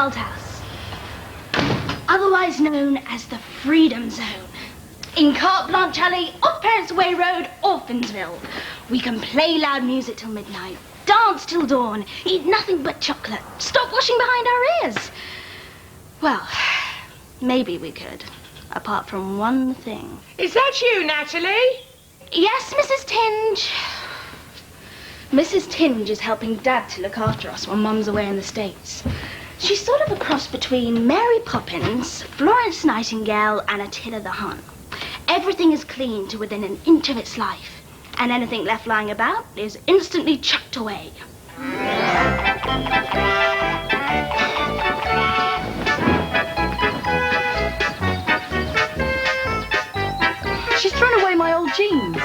Wildhouse, otherwise known as the Freedom Zone. In Carte Blanche Alley, off Parents Way Road, Orphansville. We can play loud music till midnight, dance till dawn, eat nothing but chocolate, stop washing behind our ears. Well, maybe we could, apart from one thing. Is that you, Natalie? Yes, Mrs. Tinge. Mrs. Tinge is helping Dad to look after us while Mum's away in the States. She's sort of a cross between Mary Poppins, Florence Nightingale, and Attila the Hun. Everything is clean to within an inch of its life, and anything left lying about is instantly chucked away. She's thrown away my old jeans.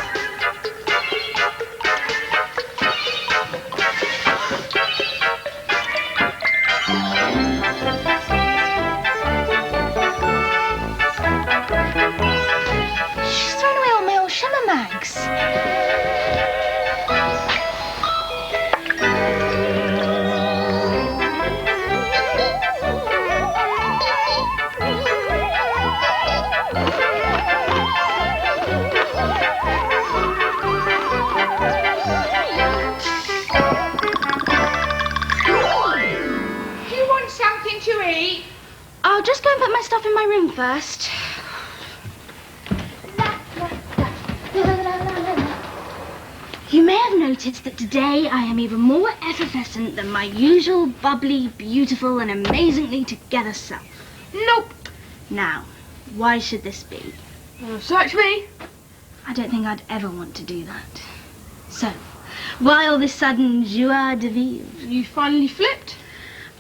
I'll just go and put my stuff in my room first. You may have noticed that today I am even more effervescent than my usual bubbly, beautiful, and amazingly together self. Nope. Now, why should this be? Search me. I don't think I'd ever want to do that. So, why all this sudden joie de vivre? You finally flipped?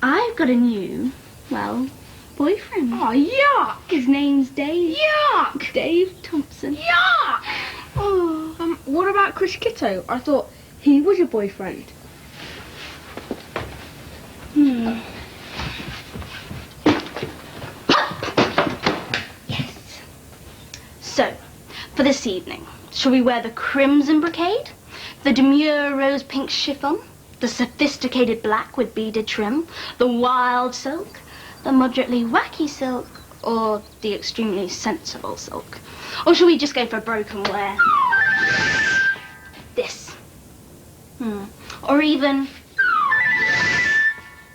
I've got a new, well, boyfriend. Oh, yuck! His name's Dave. Yuck! Dave Thompson. Yuck! Oh. What about Chris Kitto? I thought he was your boyfriend. Yes. So, for this evening, shall we wear the crimson brocade, the demure rose pink chiffon, the sophisticated black with beaded trim, the wild silk, the moderately wacky silk, or the extremely sensible silk? Or shall we just go for broken wear? This. Or even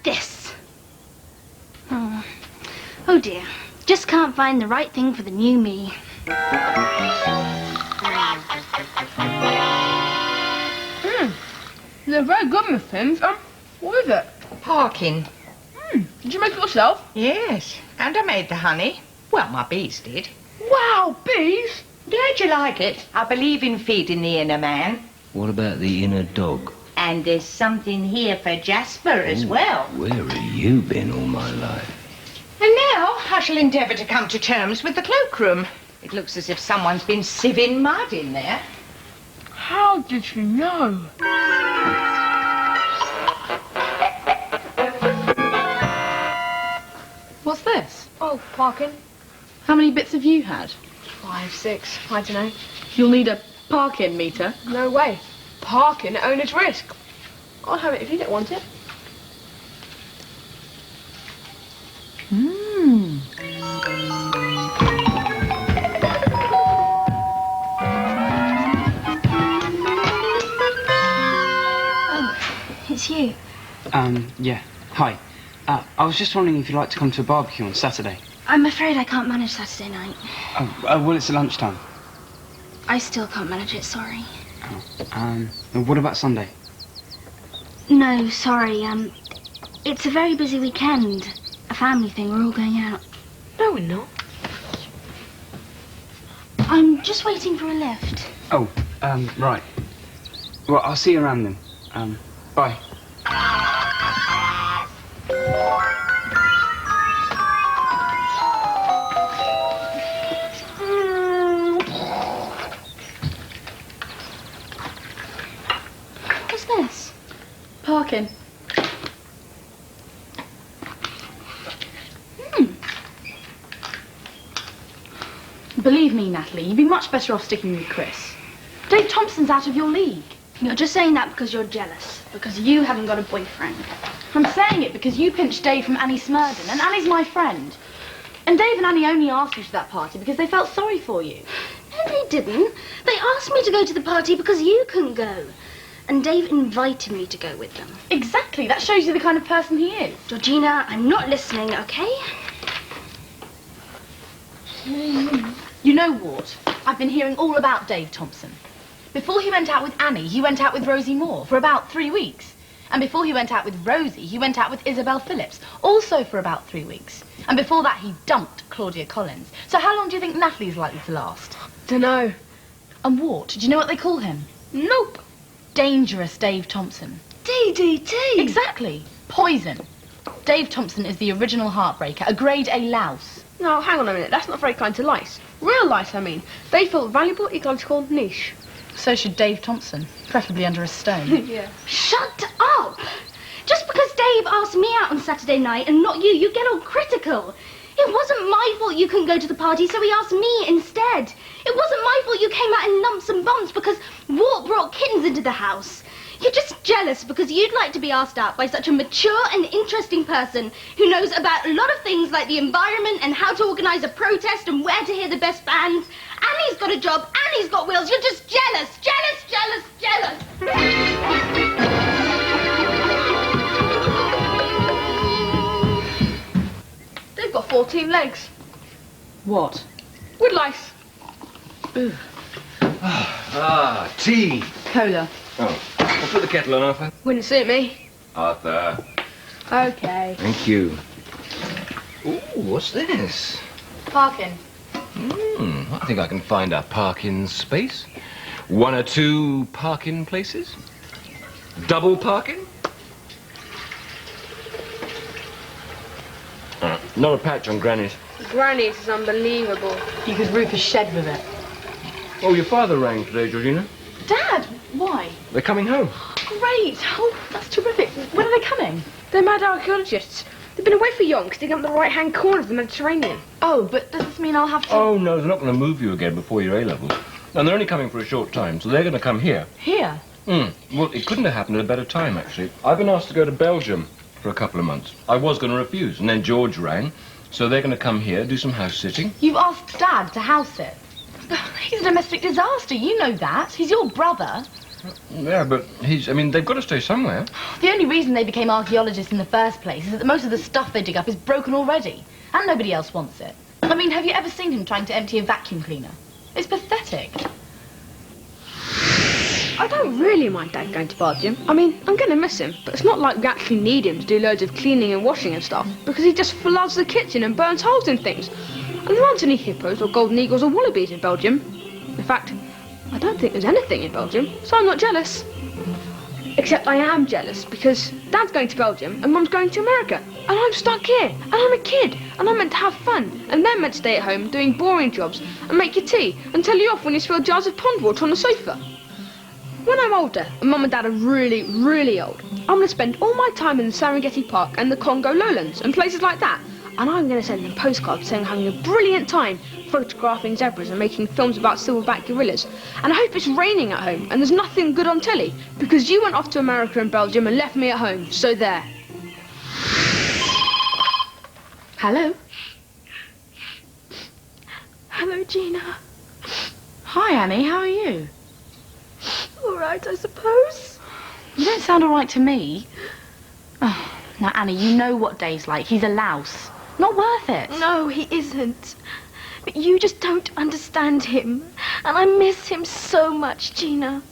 this. Oh dear. Just can't find the right thing for the new me. They're very good muffins. What is it? Parkin. Did you make it yourself? Yes, and I made the honey. Well, my bees did. Wow, bees! Glad you like it. I believe in feeding the inner man. What about the inner dog? And there's something here for Jasper as well. Where have you been all my life? And now I shall endeavour to come to terms with the cloakroom. It looks as if someone's been sieving mud in there. How did you know? What's this? Oh, parking. How many bits have you had? 5, 6, I don't know. You'll need a parking meter. No way. Parking at owner's risk. I'll have it if you don't want it. Oh, it's you. Yeah. Hi. I was just wondering if you'd like to come to a barbecue on Saturday. I'm afraid I can't manage Saturday night. Well, it's at lunchtime. I still can't manage it, sorry. What about Sunday? No, sorry, it's a very busy weekend. A family thing, we're all going out. No, we're not. I'm just waiting for a lift. Oh, right. Well, I'll see you around then. Bye. What's this? Parking. Believe me, Natalie, you'd be much better off sticking with Chris. Dave Thompson's out of your league. You're just saying that because you're jealous. Because you haven't got a boyfriend. I'm saying it because you pinched Dave from Annie Smurden, and Annie's my friend. And Dave and Annie only asked you to that party because they felt sorry for you. No, they didn't. They asked me to go to the party because you couldn't go. And Dave invited me to go with them. Exactly. That shows you the kind of person he is. Georgina, I'm not listening, okay? You know what? I've been hearing all about Dave Thompson. Before he went out with Annie, he went out with Rosie Moore for about 3 weeks. And before he went out with Rosie, he went out with Isabel Phillips, also for about 3 weeks. And before that, he dumped Claudia Collins. So how long do you think Natalie's likely to last? Dunno. And what? Do you know what they call him? Nope. Dangerous Dave Thompson. DDT! Exactly. Poison. Dave Thompson is the original heartbreaker, a grade A louse. No, hang on a minute. That's not very kind to lice. Real lice, I mean. They feel valuable, ecological, niche. So should Dave Thompson, preferably under a stone. Yeah. Shut up! Just because Dave asked me out on Saturday night and not you, you get all critical. It wasn't my fault you couldn't go to the party, so he asked me instead. It wasn't my fault you came out in lumps and bumps because Walt brought kittens into the house. You're just jealous because you'd like to be asked out by such a mature and interesting person who knows about a lot of things like the environment and how to organise a protest and where to hear the best bands. Annie's got a job, Annie's got wheels. You're just jealous, jealous, jealous, jealous. They've got 14 legs. What? With lice. Ah, tea. Cola. Oh, I'll put the kettle on, Arthur. Wouldn't suit me. Arthur. Okay. Thank you. Ooh, what's this? Parkin. I think I can find a parking space. 1 or 2 parking places. Double parking. Not a patch on Granny's. Granny's is unbelievable. You could roof a shed with it. Oh, your father rang today, Georgina. Dad, why? They're coming home. Great. Oh, that's terrific. When are they coming? They're mad archaeologists. They've been away for yonks, digging up the right-hand corner of the Mediterranean. Oh, but does this mean I'll have to... Oh, no, they're not going to move you again before your A-levels. And they're only coming for a short time, so they're going to come here. Here? Well, it couldn't have happened at a better time, actually. I've been asked to go to Belgium for a couple of months. I was going to refuse, and then George rang. So they're going to come here, do some house-sitting. You've asked Dad to house it. He's a domestic disaster, you know that. He's your brother. Yeah, but they've got to stay somewhere. The only reason they became archaeologists in the first place is that most of the stuff they dig up is broken already. And nobody else wants it. I mean, have you ever seen him trying to empty a vacuum cleaner? It's pathetic. I don't really mind Dad going to Belgium. I mean, I'm going to miss him, but it's not like we actually need him to do loads of cleaning and washing and stuff, because he just floods the kitchen and burns holes in things. And there aren't any hippos or golden eagles or wallabies in Belgium. In fact, I don't think there's anything in Belgium, so I'm not jealous. Except I am jealous, because Dad's going to Belgium and Mum's going to America, and I'm stuck here, and I'm a kid, and I'm meant to have fun, and they're meant to stay at home doing boring jobs and make you tea and tell you off when you spill jars of pond water on the sofa. When I'm older, and Mum and Dad are really, really old, I'm going to spend all my time in the Serengeti Park and the Congo lowlands and places like that. And I'm going to send them postcards saying I'm having a brilliant time photographing zebras and making films about silverback gorillas. And I hope it's raining at home and there's nothing good on telly, because you went off to America and Belgium and left me at home, so there. Hello? Hello, Gina. Hi, Annie. How are you? All right, I suppose. You don't sound all right to me. Oh, now, Annie, you know what Dave's like. He's a louse. Not worth it. No, he isn't. But you just don't understand him. And I miss him so much, Gina.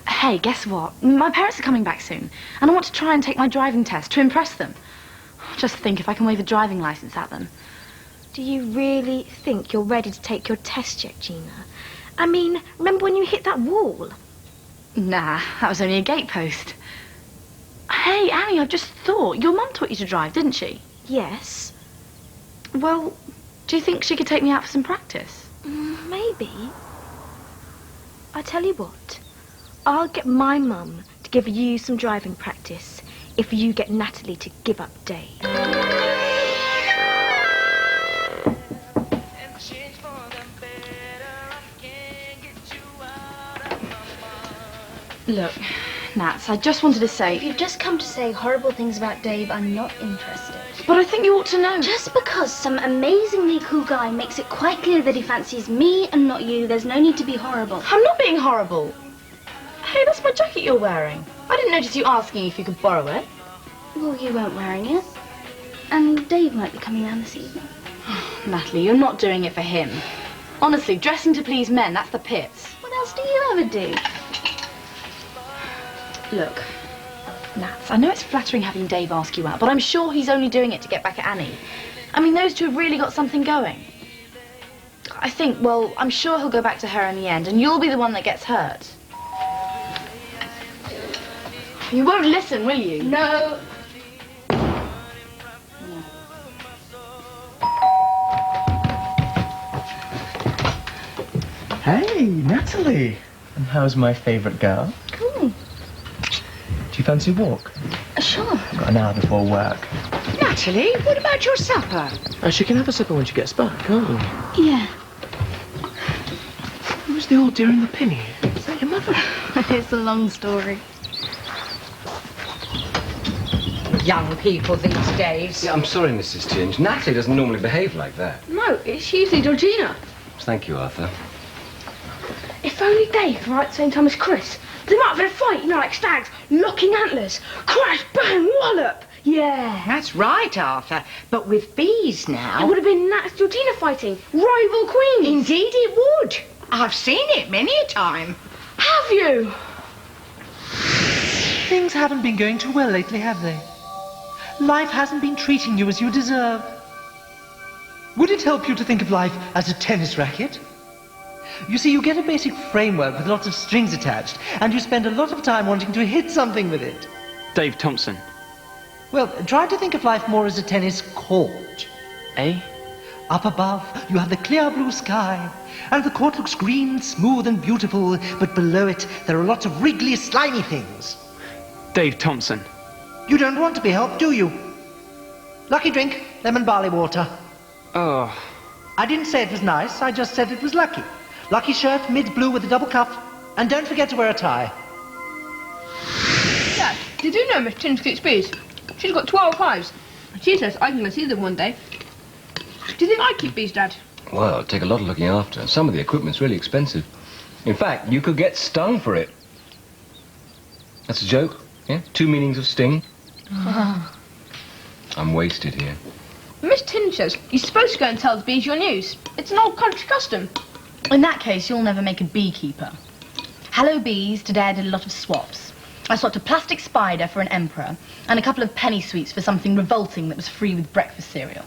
Hey, guess what? My parents are coming back soon, and I want to try and take my driving test to impress them. Just think if I can wave a driving licence at them. Do you really think you're ready to take your test yet, Gina? I mean, remember when you hit that wall? Nah, that was only a gatepost. Hey, Annie, I've just thought. Your mum taught you to drive, didn't she? Yes. Well, do you think she could take me out for some practice? Maybe. I tell you what, I'll get my mum to give you some driving practice if you get Natalie to give up Dave. Look, Nats, I just wanted to say... If you've just come to say horrible things about Dave, I'm not interested. But I think you ought to know. Just because some amazingly cool guy makes it quite clear that he fancies me and not you, there's no need to be horrible. I'm not being horrible. Hey, that's my jacket you're wearing. I didn't notice you asking if you could borrow it. Well, you weren't wearing it. And Dave might be coming round this evening. Natalie, you're not doing it for him. Honestly, dressing to please men, that's the pits. What else do you ever do? Look, Nats, I know it's flattering having Dave ask you out, but I'm sure he's only doing it to get back at Annie. I mean, those two have really got something going. I think, well, I'm sure he'll go back to her in the end, and you'll be the one that gets hurt. You won't listen, will you? No. Hey, Natalie. And how's my favourite girl? Cool. Do you fancy a walk? Sure. I've got an hour before work. Natalie, what about your supper? She can have a supper when she gets back, can't we? Yeah. Who's the old dear in the penny? Is that your mother? It's a long story. Young people these days. Yeah, I'm sorry, Mrs. Tinge. Natalie doesn't normally behave like that. No, it's usually Georgina. Thank you, Arthur. If only Dave could write at the same time as Chris. They might have had a fight, you know, like stags, locking antlers. Crash, bang, wallop. Yeah. That's right, Arthur. But with bees now... It would have been Nat and Georgina fighting. Rival queens. Indeed it would. I've seen it many a time. Have you? Things haven't been going too well lately, have they? Life hasn't been treating you as you deserve. Would it help you to think of life as a tennis racket? You see, you get a basic framework with lots of strings attached, and you spend a lot of time wanting to hit something with it. Dave Thompson. Well, try to think of life more as a tennis court. Eh? Up above, you have the clear blue sky, and the court looks green, smooth and beautiful, but below it, there are lots of wriggly, slimy things. Dave Thompson. You don't want to be helped, do you? Lucky drink, lemon barley water. Oh. I didn't say it was nice, I just said it was lucky. Lucky shirt, mid-blue with a double cuff, and don't forget to wear a tie. Dad, did you know Miss Tinge keeps bees? She's got 12 hives. She says I can go see them one day. Do you think I keep bees, Dad? Well, it'll take a lot of looking after. Some of the equipment's really expensive. In fact, you could get stung for it. That's a joke, yeah? 2 meanings of sting. I'm wasted here. Miss Tinge says you're supposed to go and tell the bees your news. It's an old country custom. In that case, you'll never make a beekeeper. Hello, bees. Today I did a lot of swaps. I swapped a plastic spider for an emperor and a couple of penny sweets for something revolting that was free with breakfast cereal.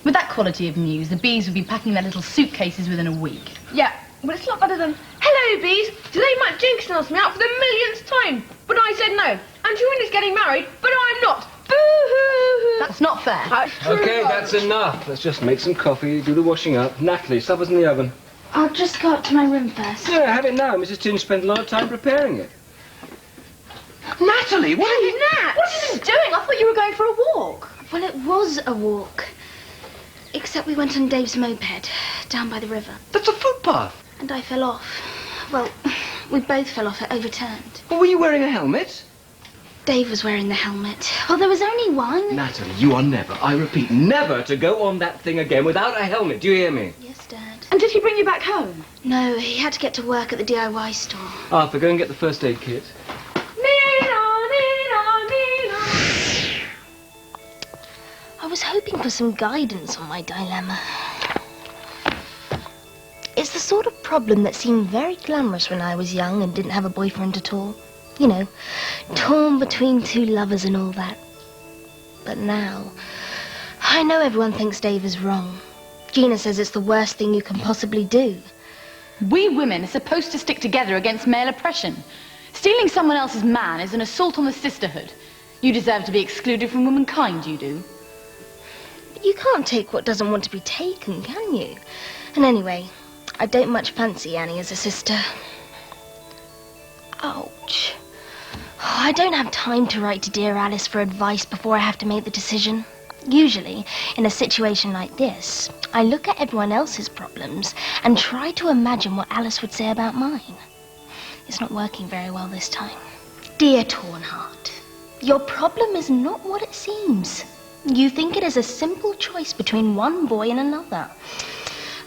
With that quality of news, the bees would be packing their little suitcases within a week. Yeah, but it's a lot better than, hello, bees. Today Matt Jinx asked me out for the millionth time. But I said no. And Joanna's getting married, but I'm not. Boo-hoo-hoo. That's not fair. Okay, that's enough. Let's just make some coffee, do the washing up. Natalie, supper's in the oven. I'll just go up to my room first. Yeah, have it now. Mrs. Tinge spent a lot of time preparing it. Natalie, what are you... Nat! What are you doing? I thought you were going for a walk. Well, it was a walk. Except we went on Dave's moped, down by the river. That's a footpath. And I fell off. Well, we both fell off. It overturned. Well, were you wearing a helmet? Dave was wearing the helmet. Well, there was only one. Natalie, you are never, I repeat, never to go on that thing again without a helmet. Do you hear me? Yes, Dad. And did he bring you back home? No, he had to get to work at the DIY store. Arthur, go and get the first aid kit. I was hoping for some guidance on my dilemma. It's the sort of problem that seemed very glamorous when I was young and didn't have a boyfriend at all. You know, torn between two lovers and all that. But now, I know everyone thinks Dave is wrong. Gina says it's the worst thing you can possibly do. We women are supposed to stick together against male oppression. Stealing someone else's man is an assault on the sisterhood. You deserve to be excluded from womankind, you do. But you can't take what doesn't want to be taken, can you? And anyway, I don't much fancy Annie as a sister. Ouch. Oh, I don't have time to write to dear Alice for advice before I have to make the decision. Usually, in a situation like this, I look at everyone else's problems and try to imagine what Alice would say about mine. It's not working very well this time. Dear torn heart, your problem is not what it seems. You think it is a simple choice between one boy and another.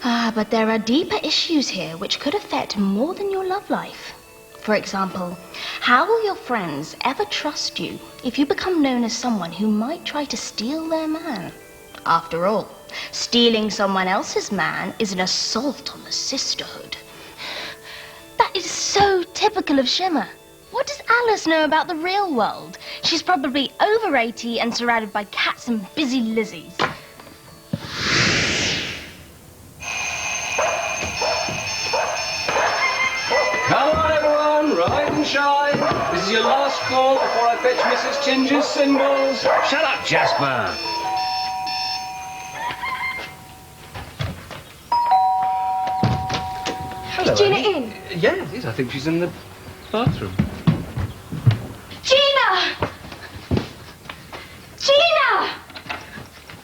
But there are deeper issues here which could affect more than your love life. For example, how will your friends ever trust you if you become known as someone who might try to steal their man? After all, stealing someone else's man is an assault on the sisterhood. That is so typical of Shimmer. What does Alice know about the real world? She's probably over 80 and surrounded by cats and busy Lizzies. Come on, everyone, rise and shine. This is your last call before I fetch Mrs. Ginger's cymbals. Shut up, Jasper. Is Gina in? Yes, I think she's in the bathroom. Gina! Gina!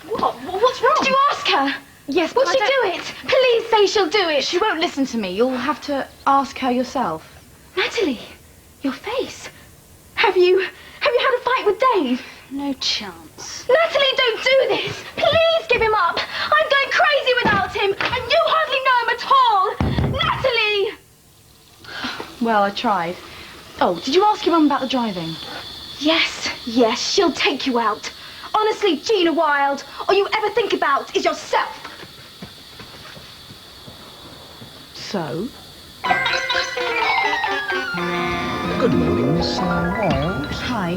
What's wrong? Did you ask her? Yes, Will but she do it? Please say she'll do it. She won't listen to me. You'll have to ask her yourself. Natalie, your face. Have you had a fight with Dave? No chance. Natalie, don't do this. Please give him up. I'm going crazy without him, and you hardly know him at all. Natalie! Well, I tried. Oh, did you ask your mum about the driving? Yes, she'll take you out. Honestly, Gina Wild, all you ever think about is yourself. So? Good morning, Miss Wild. Hi.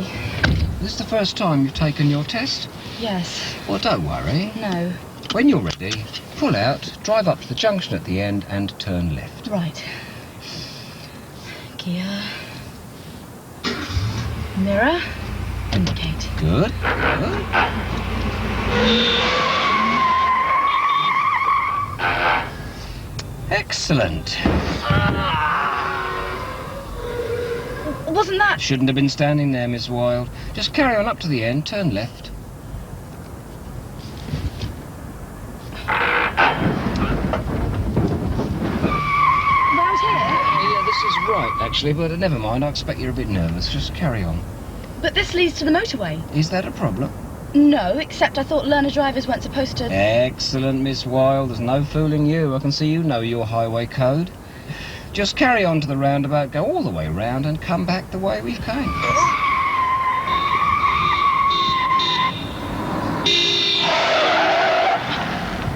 Is this the first time you've taken your test? Yes. Well, don't worry. No. When you're ready, pull out, drive up to the junction at the end and turn left. Right. Gear. Mirror. Indicate. Good. Excellent. Wasn't that... Shouldn't have been standing there, Miss Wild. Just carry on up to the end, turn left. Round here? Yeah, this is right, actually, but never mind. I expect you're a bit nervous. Just carry on. But this leads to the motorway. Is that a problem? No, except I thought learner drivers weren't supposed to... Excellent, Miss Wild. There's no fooling you. I can see you know your highway code. Just carry on to the roundabout, go all the way round and come back the way we came.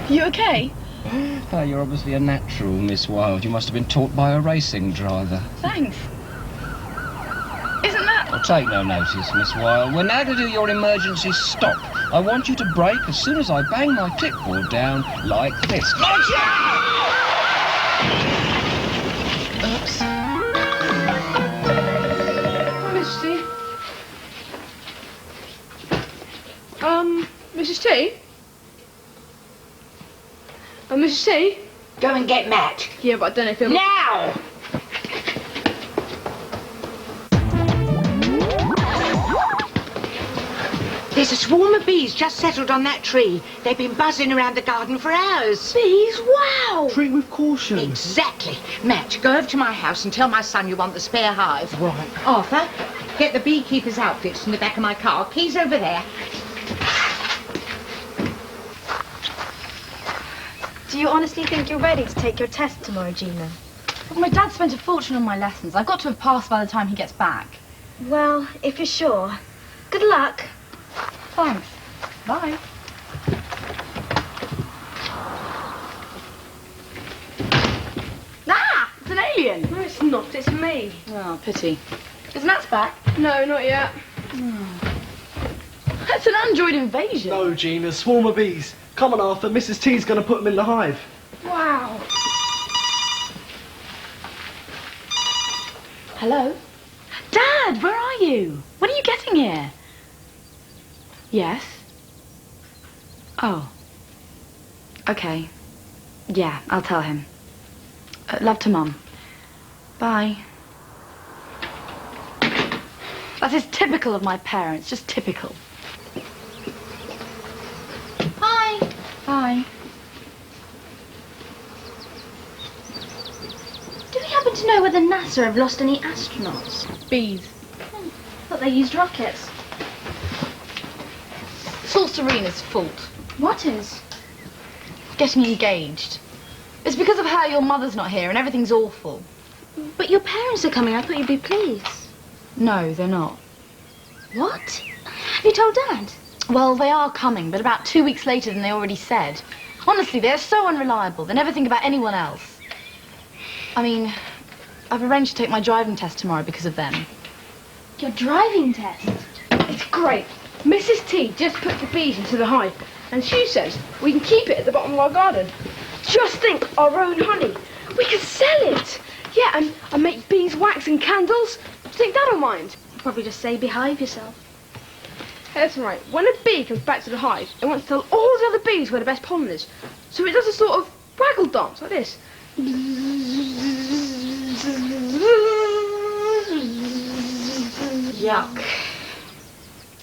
You okay? Oh, you're obviously a natural, Miss Wild. You must have been taught by a racing driver. Thanks. Isn't that... Well, take no notice, Miss Wild. We're now to do your emergency stop. I want you to brake as soon as I bang my clipboard down like this. Oops. Misty? Mrs. T? Mrs. T? Go and get Matt. Yeah, but I don't know if he'll... Now! There's a swarm of bees just settled on that tree. They've been buzzing around the garden for hours. Bees, wow! Treat with caution. Exactly. Matt, go over to my house and tell my son you want the spare hive. Right. Arthur, get the beekeeper's outfits from the back of my car. Keys over there. Do you honestly think you're ready to take your test tomorrow, Gina? Well, my dad spent a fortune on my lessons. I've got to have passed by the time he gets back. Well, if you're sure. Good luck. Thanks. Bye. Ah! It's an alien! No, it's not. It's me. Oh, pity. Is Matt's back? No, not yet. That's an android invasion. No, Gina, swarm of bees. Come on, Arthur. Mrs. T's going to put them in the hive. Wow. Hello? Dad, where are you? When are you getting here? Yes? Oh. Okay. Yeah, I'll tell him. Love to Mum. Bye. That is typical of my parents, just typical. Hi. Hi. Do we happen want to know whether NASA have lost any astronauts. Bees. Thought they used rockets. It's all Serena's fault. What is? Getting engaged. It's because of her your mother's not here and everything's awful. But your parents are coming. I thought you'd be pleased. No, they're not. What? Have you told Dad? Well, they are coming, but about 2 weeks later than they already said. Honestly, they're so unreliable. They never think about anyone else. I mean, I've arranged to take my driving test tomorrow because of them. Your driving test? It's great. Mrs. T just put the bees into the hive, and she says we can keep it at the bottom of our garden. Just think, our own honey. We can sell it. Yeah, and make beeswax and candles. Do you think that'll mind? I'll probably just say behave yourself. That's right. When a bee comes back to the hive, it wants to tell all the other bees where the best pollen is. So it does a sort of waggle dance like this. Yuck.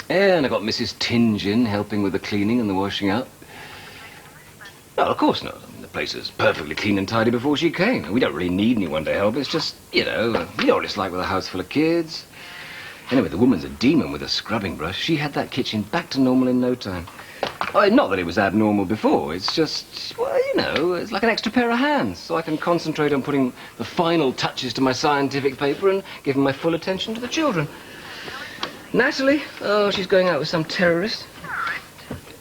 And I got Mrs. Tinge in, helping with the cleaning and the washing up. No, of course not. The place was perfectly clean and tidy before she came. We don't really need anyone to help. It's just, you know what it's like with a house full of kids. Anyway, the woman's a demon with a scrubbing brush. She had that kitchen back to normal in no time. Oh, not that it was abnormal before. It's just, well, you know, it's like an extra pair of hands. So I can concentrate on putting the final touches to my scientific paper and giving my full attention to the children. Natalie? Oh, she's going out with some terrorist.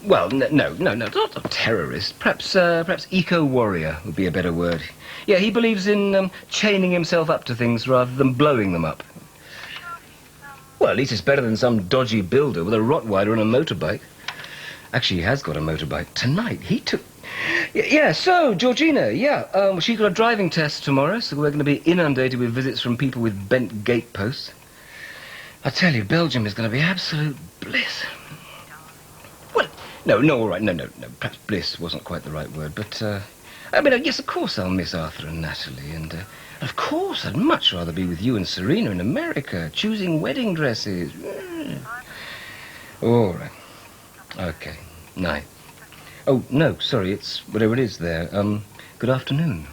Well, no, not a terrorist. Perhaps eco-warrior would be a better word. Yeah, he believes in chaining himself up to things rather than blowing them up. Well, at least it's better than some dodgy builder with a Rottweiler and a motorbike. Actually, he has got a motorbike. Tonight, he took... Yeah, so, Georgina, she's got a driving test tomorrow, so we're going to be inundated with visits from people with bent gate posts. I tell you, Belgium is going to be absolute bliss. Well, all right, no. Perhaps bliss wasn't quite the right word, but, yes, of course I'll miss Arthur and Natalie, and, of course I'd much rather be with you and Serena in America, choosing wedding dresses. All right. Okay. Night. Oh, no, sorry, it's whatever it is there. Good afternoon.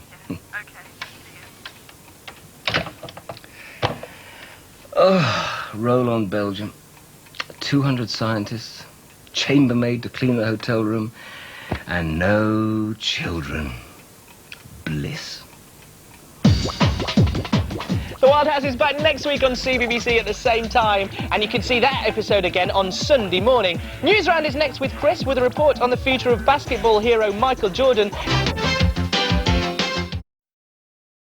Oh, roll on, Belgium. 200 scientists, chambermaid to clean the hotel room, and no children. Bliss. The Wild House is back next week on CBBC at the same time, and you can see that episode again on Sunday morning. Newsround is next with Chris with a report on the future of basketball hero Michael Jordan.